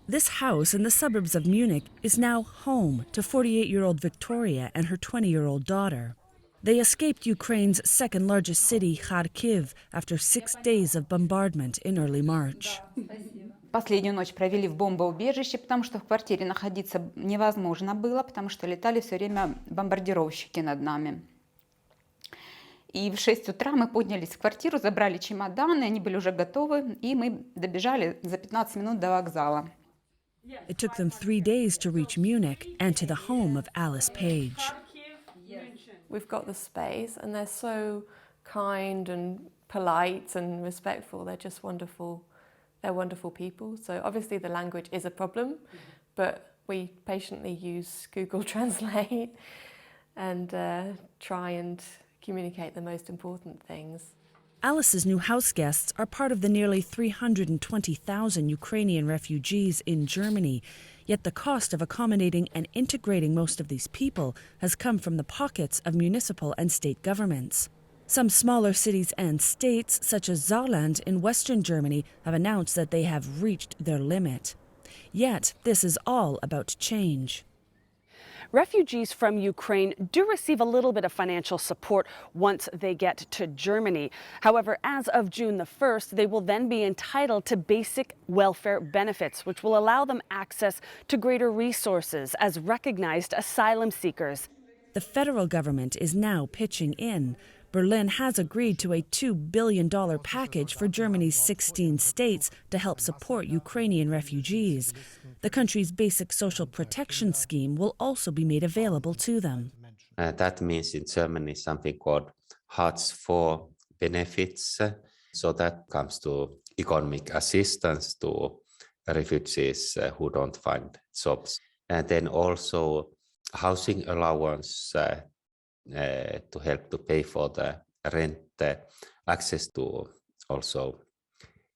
This house in the suburbs of Munich is now home to 48-year-old Victoria and her 20-year-old daughter. They escaped Ukraine's second-largest city, Kharkiv, after 6 days of bombardment in early March. Последнюю ночь провели в бомбоубежище, потому что в квартире находиться невозможно было, потому что летали все время бомбардировщики над нами. И в 6 утра мы поднялись в квартиру, забрали чемоданы, они были уже готовы, и мы добежали за 15 минут до вокзала. It took them 3 days to reach Munich and to the home of Alice Page. We've got the space, and they're so kind and polite and respectful. They're just wonderful. They're wonderful people. So obviously the language is a problem, but we patiently use Google Translate and try and communicate the most important things. Alice's new house guests are part of the nearly 320,000 Ukrainian refugees in Germany. Yet the cost of accommodating and integrating most of these people has come from the pockets of municipal and state governments. Some smaller cities and states, such as Saarland in western Germany, have announced that they have reached their limit. Yet this is all about to change. Refugees from Ukraine do receive a little bit of financial support once they get to Germany. However, as of June the 1st, they will then be entitled to basic welfare benefits, which will allow them access to greater resources as recognized asylum seekers. The federal government is now pitching in. Berlin has agreed to a $2 billion package for Germany's 16 states to help support Ukrainian refugees. The country's basic social protection scheme will also be made available to them. That means in Germany something called Hartz IV benefits. So that comes to economic assistance to refugees who don't find jobs. And then also housing allowance to help to pay for the rent, access to also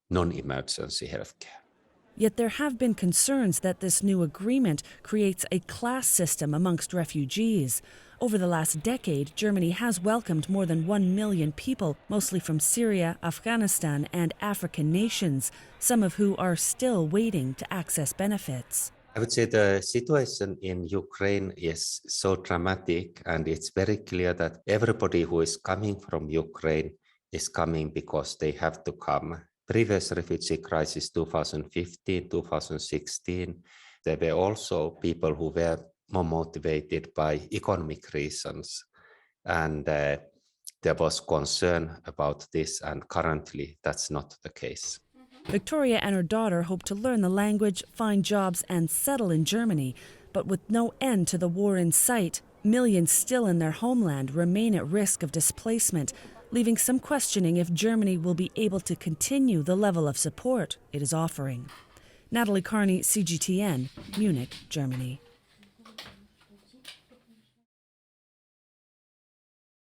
non-emergency healthcare. Yet there have been concerns that this new agreement creates a class system amongst refugees. Over the last decade, Germany has welcomed more than 1 million people, mostly from Syria, Afghanistan, and African nations, some of who are still waiting to access benefits. I would say the situation in Ukraine is so dramatic, and it's very clear that everybody who is coming from Ukraine is coming because they have to come. Previous refugee crisis, 2015, 2016, there were also people who were more motivated by economic reasons. And there was concern about this, and currently that's not the case. Victoria and her daughter hope to learn the language, find jobs, and settle in Germany. But with no end to the war in sight, millions still in their homeland remain at risk of displacement, leaving some questioning if Germany will be able to continue the level of support it is offering. Natalie Carney, CGTN, Munich, Germany.